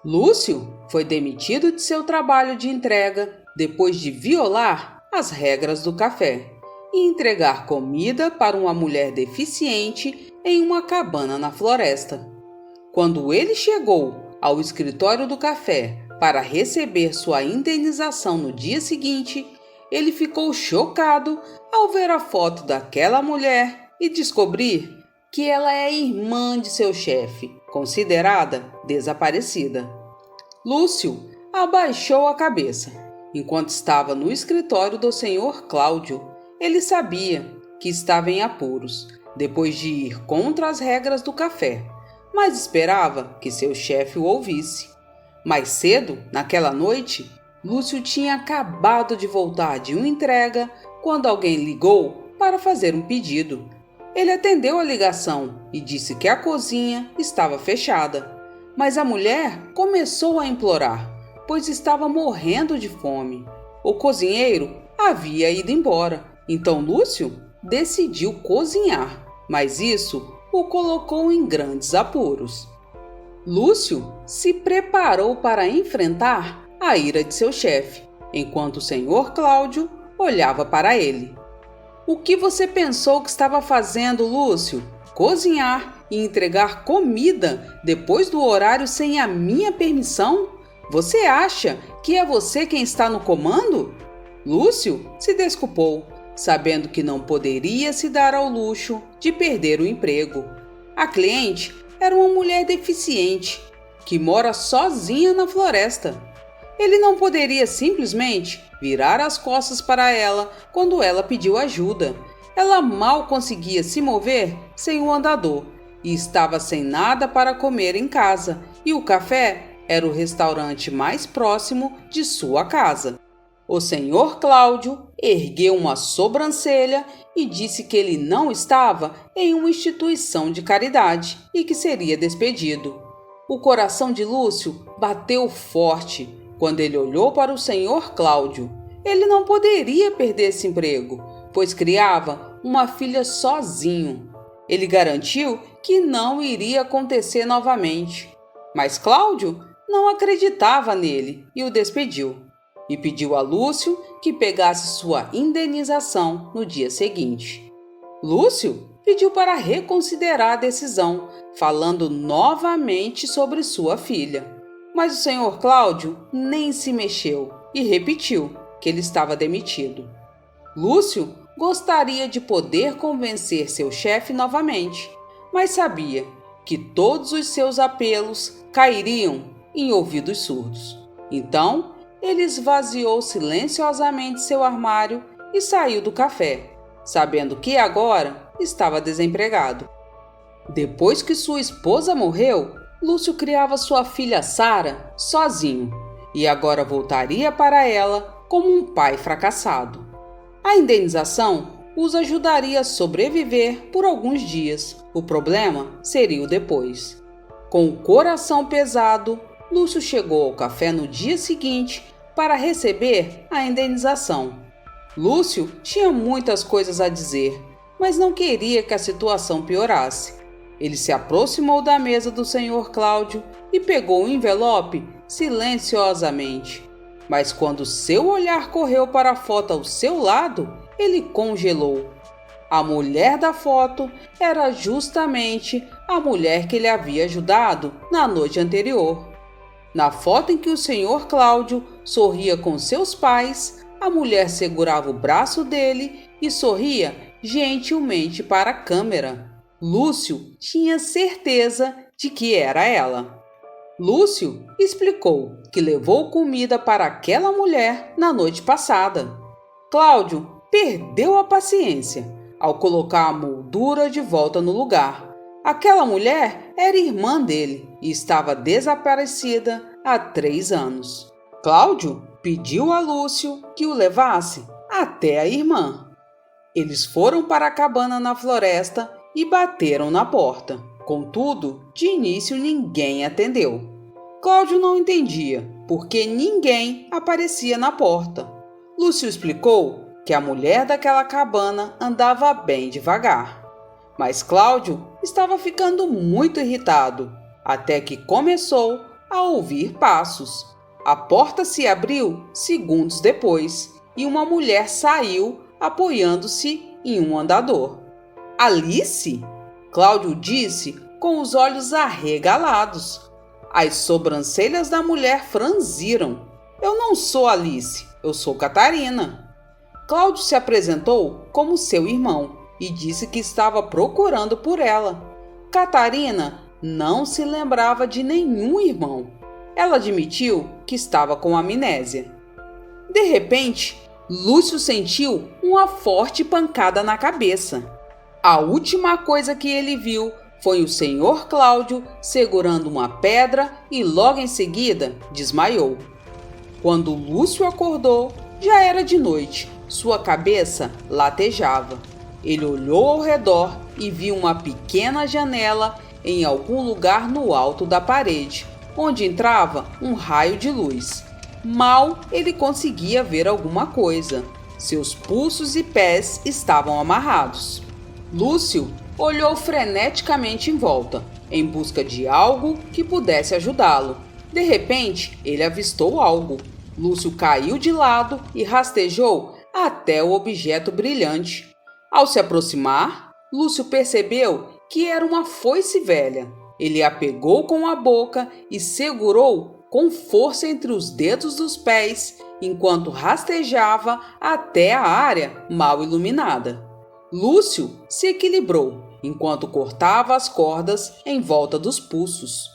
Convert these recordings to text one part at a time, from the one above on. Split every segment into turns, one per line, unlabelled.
Lúcio foi demitido de seu trabalho de entrega depois de violar as regras do café e entregar comida para uma mulher deficiente em uma cabana na floresta. Quando ele chegou ao escritório do café para receber sua indenização no dia seguinte, ele ficou chocado ao ver a foto daquela mulher e descobrir que ela é irmã de seu chefe, considerada desaparecida. Lúcio abaixou a cabeça. Enquanto estava no escritório do senhor Cláudio, ele sabia que estava em apuros, depois de ir contra as regras do café, mas esperava que seu chefe o ouvisse. Mais cedo, naquela noite, Lúcio tinha acabado de voltar de uma entrega quando alguém ligou para fazer um pedido. Ele atendeu a ligação e disse que a cozinha estava fechada, mas a mulher começou a implorar, pois estava morrendo de fome. O cozinheiro havia ido embora, então Lúcio decidiu cozinhar, mas isso o colocou em grandes apuros. Lúcio se preparou para enfrentar a ira de seu chefe, enquanto o senhor Cláudio olhava para ele. O que você pensou que estava fazendo, Lúcio? Cozinhar e entregar comida depois do horário sem a minha permissão? Você acha que é você quem está no comando? Lúcio se desculpou, sabendo que não poderia se dar ao luxo de perder o emprego. A cliente era uma mulher deficiente que mora sozinha na floresta. Ele não poderia simplesmente virar as costas para ela quando ela pediu ajuda. Ela mal conseguia se mover sem o andador e estava sem nada para comer em casa, e o café era o restaurante mais próximo de sua casa. O senhor Cláudio ergueu uma sobrancelha e disse que ele não estava em uma instituição de caridade e que seria despedido. O coração de Lúcio bateu forte quando ele olhou para o senhor Cláudio. Ele não poderia perder esse emprego, pois criava uma filha sozinho. Ele garantiu que não iria acontecer novamente. Mas Cláudio não acreditava nele e o despediu. E pediu a Lúcio que pegasse sua indenização no dia seguinte. Lúcio pediu para reconsiderar a decisão, falando novamente sobre sua filha. Mas o senhor Cláudio nem se mexeu e repetiu que ele estava demitido. Lúcio gostaria de poder convencer seu chefe novamente, mas sabia que todos os seus apelos cairiam em ouvidos surdos. Então, ele esvaziou silenciosamente seu armário e saiu do café, sabendo que agora estava desempregado. Depois que sua esposa morreu, Lúcio criava sua filha Sara sozinho e agora voltaria para ela como um pai fracassado. A indenização os ajudaria a sobreviver por alguns dias. O problema seria o depois. Com o coração pesado, Lúcio chegou ao café no dia seguinte para receber a indenização. Lúcio tinha muitas coisas a dizer, mas não queria que a situação piorasse. Ele se aproximou da mesa do senhor Cláudio e pegou o envelope silenciosamente. Mas quando seu olhar correu para a foto ao seu lado, ele congelou. A mulher da foto era justamente a mulher que ele havia ajudado na noite anterior. Na foto em que o senhor Cláudio sorria com seus pais, a mulher segurava o braço dele e sorria gentilmente para a câmera. Lúcio tinha certeza de que era ela. Lúcio explicou que levou comida para aquela mulher na noite passada. Cláudio perdeu a paciência ao colocar a moldura de volta no lugar. Aquela mulher era irmã dele e estava desaparecida há 3 anos. Cláudio pediu a Lúcio que o levasse até a irmã. Eles foram para a cabana na floresta e bateram na porta. Contudo, de início ninguém atendeu. Cláudio não entendia porque ninguém aparecia na porta. Lúcio explicou que a mulher daquela cabana andava bem devagar. Mas Cláudio estava ficando muito irritado, até que começou ao ouvir passos. A porta se abriu segundos depois e uma mulher saiu apoiando-se em um andador. Alice? Cláudio disse com os olhos arregalados. As sobrancelhas da mulher franziram. Eu não sou Alice, eu sou Catarina. Cláudio se apresentou como seu irmão e disse que estava procurando por ela. Catarina não se lembrava de nenhum irmão. Ela admitiu que estava com amnésia. De repente, Lúcio sentiu uma forte pancada na cabeça. A última coisa que ele viu foi o Sr. Cláudio segurando uma pedra e logo em seguida desmaiou. Quando Lúcio acordou, já era de noite. Sua cabeça latejava. Ele olhou ao redor e viu uma pequena janela em algum lugar no alto da parede, onde entrava um raio de luz. Mal ele conseguia ver alguma coisa. Seus pulsos e pés estavam amarrados. Lúcio olhou freneticamente em volta, em busca de algo que pudesse ajudá-lo. De repente, ele avistou algo. Lúcio caiu de lado e rastejou até o objeto brilhante. Ao se aproximar, Lúcio percebeu que era uma foice velha. Ele a pegou com a boca e segurou com força entre os dedos dos pés, enquanto rastejava até a área mal iluminada. Lúcio se equilibrou, enquanto cortava as cordas em volta dos pulsos.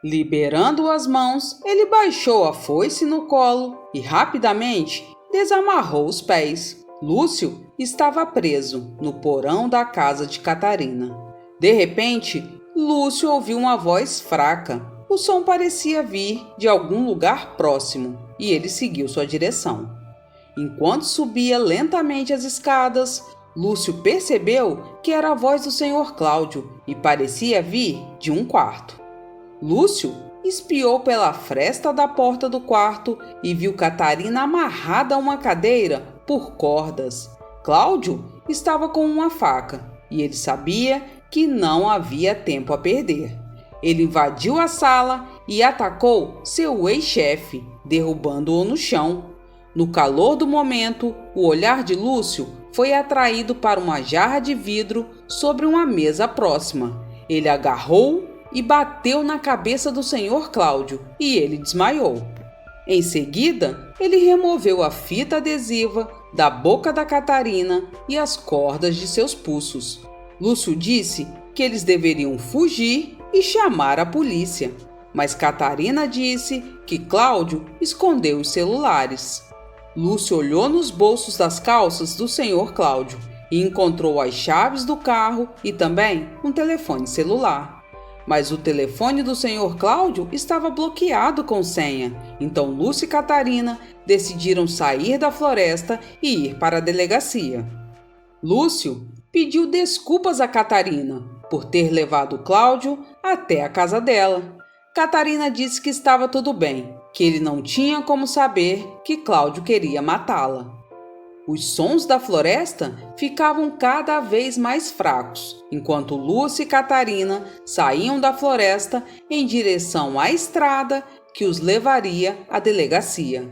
Liberando as mãos, ele baixou a foice no colo e rapidamente desamarrou os pés. Lúcio estava preso no porão da casa de Catarina. De repente, Lúcio ouviu uma voz fraca. O som parecia vir de algum lugar próximo e ele seguiu sua direção. Enquanto subia lentamente as escadas, Lúcio percebeu que era a voz do Sr. Cláudio e parecia vir de um quarto. Lúcio espiou pela fresta da porta do quarto e viu Catarina amarrada a uma cadeira por cordas. Cláudio estava com uma faca e ele sabia que não havia tempo a perder. Ele invadiu a sala e atacou seu ex-chefe, derrubando-o no chão. No calor do momento, o olhar de Lúcio foi atraído para uma jarra de vidro sobre uma mesa próxima. Ele agarrou e bateu na cabeça do Sr. Cláudio e ele desmaiou. Em seguida, ele removeu a fita adesiva da boca da Catarina e as cordas de seus pulsos. Lúcio disse que eles deveriam fugir e chamar a polícia, mas Catarina disse que Cláudio escondeu os celulares. Lúcio olhou nos bolsos das calças do Sr. Cláudio e encontrou as chaves do carro e também um telefone celular. Mas o telefone do Sr. Cláudio estava bloqueado com senha, então Lúcio e Catarina decidiram sair da floresta e ir para a delegacia. Lúcio pediu desculpas a Catarina por ter levado Cláudio até a casa dela. Catarina disse que estava tudo bem, que ele não tinha como saber que Cláudio queria matá-la. Os sons da floresta ficavam cada vez mais fracos, enquanto Lúcio e Catarina saíam da floresta em direção à estrada que os levaria à delegacia.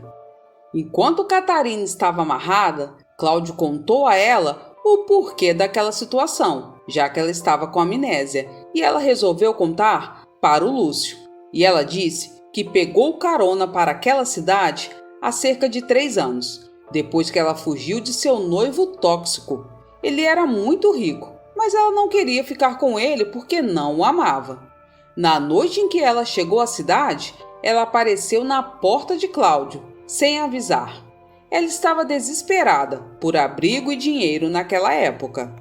Enquanto Catarina estava amarrada, Cláudio contou a ela o porquê daquela situação, já que ela estava com amnésia, e ela resolveu contar para o Lúcio. E ela disse que pegou carona para aquela cidade há cerca de 3 anos, depois que ela fugiu de seu noivo tóxico. Ele era muito rico, mas ela não queria ficar com ele porque não o amava. Na noite em que ela chegou à cidade, ela apareceu na porta de Cláudio, sem avisar. Ela estava desesperada por abrigo e dinheiro naquela época.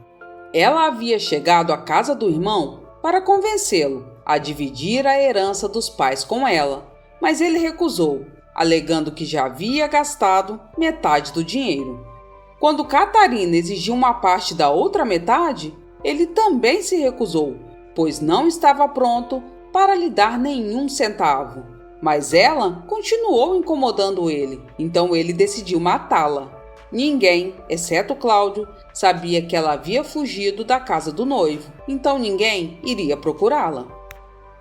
Ela havia chegado à casa do irmão para convencê-lo a dividir a herança dos pais com ela, mas ele recusou, alegando que já havia gastado metade do dinheiro. Quando Catarina exigiu uma parte da outra metade, ele também se recusou, pois não estava pronto para lhe dar nenhum centavo. Mas ela continuou incomodando ele, então ele decidiu matá-la. Ninguém, exceto Cláudio, sabia que ela havia fugido da casa do noivo, então ninguém iria procurá-la.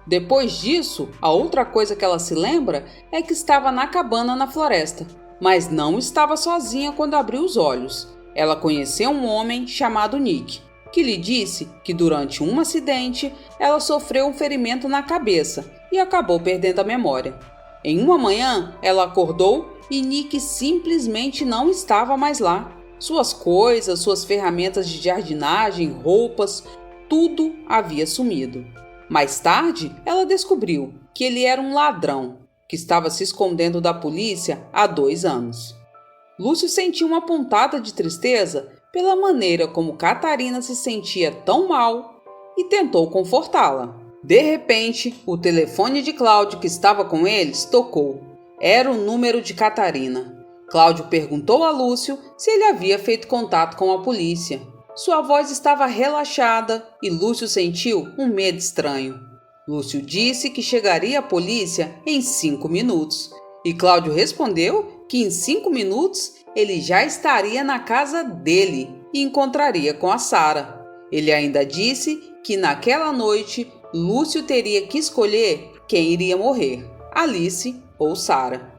Depois disso, a outra coisa que ela se lembra é que estava na cabana na floresta, mas não estava sozinha quando abriu os olhos. Ela conheceu um homem chamado Nick, que lhe disse que durante um acidente ela sofreu um ferimento na cabeça e acabou perdendo a memória. Em uma manhã, ela acordou e Nick simplesmente não estava mais lá. Suas coisas, suas ferramentas de jardinagem, roupas, tudo havia sumido. Mais tarde, ela descobriu que ele era um ladrão, que estava se escondendo da polícia há 2 anos. Lúcio sentiu uma pontada de tristeza pela maneira como Catarina se sentia tão mal e tentou confortá-la. De repente, o telefone de Cláudio, que estava com eles, tocou. Era o número de Catarina. Cláudio perguntou a Lúcio se ele havia feito contato com a polícia. Sua voz estava relaxada e Lúcio sentiu um medo estranho. Lúcio disse que chegaria a polícia em 5 minutos. E Cláudio respondeu que em 5 minutos ele já estaria na casa dele e encontraria com a Sara. Ele ainda disse que naquela noite Lúcio teria que escolher quem iria morrer, Alice ou Sara.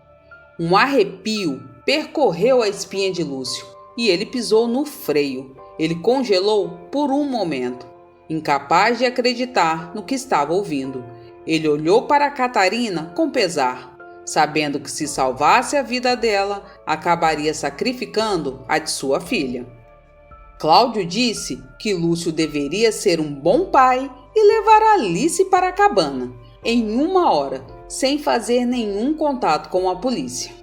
Um arrepio percorreu a espinha de Lúcio e ele pisou no freio. Ele congelou por um momento, incapaz de acreditar no que estava ouvindo. Ele olhou para Catarina com pesar, sabendo que se salvasse a vida dela, acabaria sacrificando a de sua filha. Cláudio disse que Lúcio deveria ser um bom pai e levar Alice para a cabana, em 1 hora, sem fazer nenhum contato com a polícia.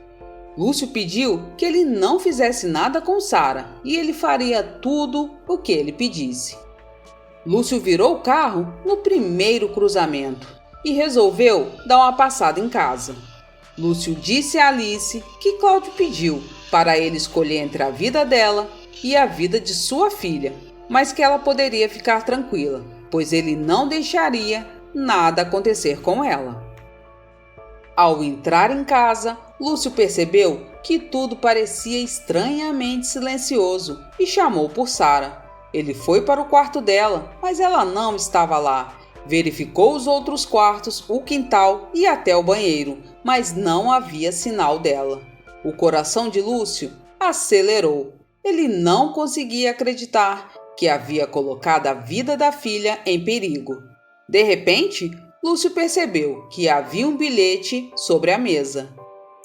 Lúcio pediu que ele não fizesse nada com Sara e ele faria tudo o que ele pedisse. Lúcio virou o carro no primeiro cruzamento e resolveu dar uma passada em casa. Lúcio disse a Alice que Cláudio pediu para ele escolher entre a vida dela e a vida de sua filha, mas que ela poderia ficar tranquila, pois ele não deixaria nada acontecer com ela. Ao entrar em casa, Lúcio percebeu que tudo parecia estranhamente silencioso e chamou por Sara. Ele foi para o quarto dela, mas ela não estava lá. Verificou os outros quartos, o quintal e até o banheiro, mas não havia sinal dela. O coração de Lúcio acelerou. Ele não conseguia acreditar que havia colocado a vida da filha em perigo. De repente, Lúcio percebeu que havia um bilhete sobre a mesa.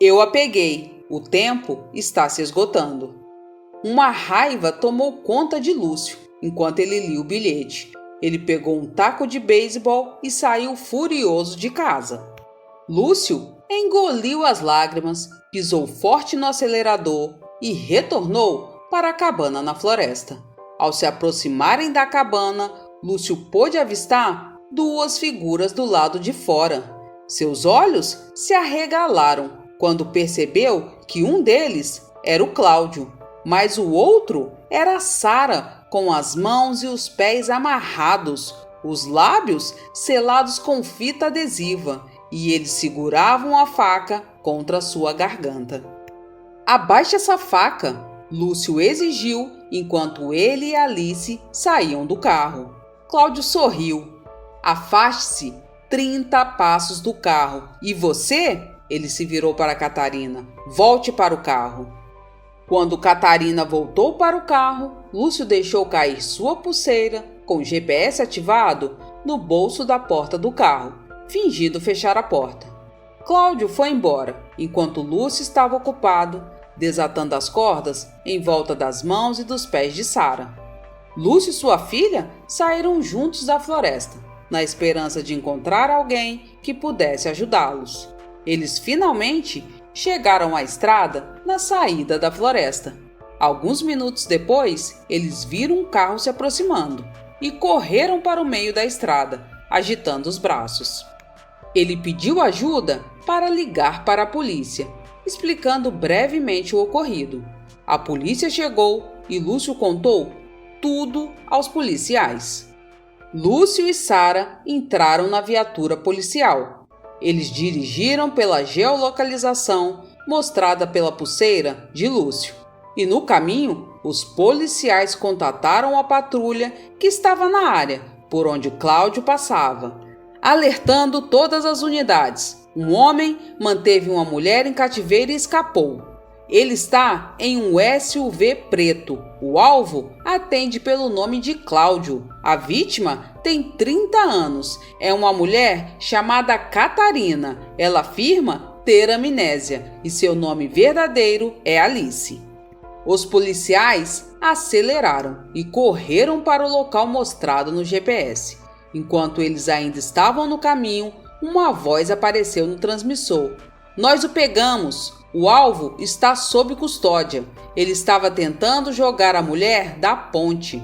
Eu a peguei. O tempo está se esgotando. Uma raiva tomou conta de Lúcio enquanto ele lia o bilhete. Ele pegou um taco de beisebol e saiu furioso de casa. Lúcio engoliu as lágrimas, pisou forte no acelerador e retornou para a cabana na floresta. Ao se aproximarem da cabana, Lúcio pôde avistar 2 figuras do lado de fora. Seus olhos se arregalaram quando percebeu que um deles era o Cláudio, mas o outro era a Sara, com as mãos e os pés amarrados, os lábios selados com fita adesiva, e eles seguravam a faca contra sua garganta. Abaixe essa faca, Lúcio exigiu enquanto ele e Alice saíam do carro. Cláudio sorriu. Afaste-se 30 passos do carro. E você? Ele se virou para Catarina. Volte para o carro. Quando Catarina voltou para o carro, Lúcio deixou cair sua pulseira com o GPS ativado no bolso da porta do carro, fingindo fechar a porta. Cláudio foi embora, enquanto Lúcio estava ocupado desatando as cordas em volta das mãos e dos pés de Sara. Lúcio e sua filha saíram juntos da floresta, na esperança de encontrar alguém que pudesse ajudá-los. Eles finalmente chegaram à estrada na saída da floresta. Alguns minutos depois, eles viram um carro se aproximando e correram para o meio da estrada, agitando os braços. Ele pediu ajuda para ligar para a polícia, explicando brevemente o ocorrido. A polícia chegou e Lúcio contou tudo aos policiais. Lúcio e Sara entraram na viatura policial. Eles dirigiram pela geolocalização mostrada pela pulseira de Lúcio. E no caminho, os policiais contataram a patrulha que estava na área por onde Cláudio passava. alertando todas as unidades. Um homem manteve uma mulher em cativeiro e escapou. Ele está em um SUV preto. O alvo atende pelo nome de Cláudio. A vítima tem 30 anos. É uma mulher chamada Catarina. Ela afirma ter amnésia e seu nome verdadeiro é Alice. Os policiais aceleraram e correram para o local mostrado no GPS. Enquanto eles ainda estavam no caminho, uma voz apareceu no transmissor. Nós o pegamos! O alvo está sob custódia. Ele estava tentando jogar a mulher da ponte.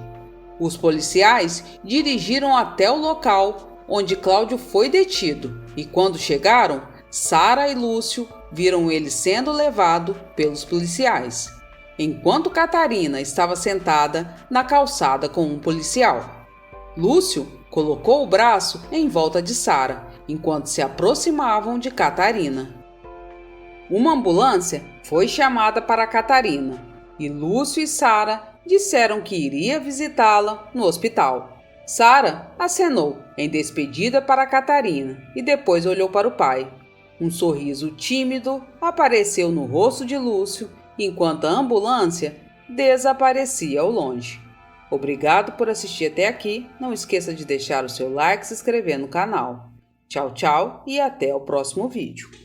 Os policiais dirigiram até o local onde Cláudio foi detido. E quando chegaram, Sara e Lúcio viram ele sendo levado pelos policiais, enquanto Catarina estava sentada na calçada com um policial. Lúcio colocou o braço em volta de Sara, enquanto se aproximavam de Catarina. Uma ambulância foi chamada para Catarina e Lúcio e Sara disseram que iria visitá-la no hospital. Sara acenou em despedida para Catarina e depois olhou para o pai. Um sorriso tímido apareceu no rosto de Lúcio enquanto a ambulância desaparecia ao longe. Obrigado por assistir até aqui. Não esqueça de deixar o seu like e se inscrever no canal. Tchau, tchau e até o próximo vídeo.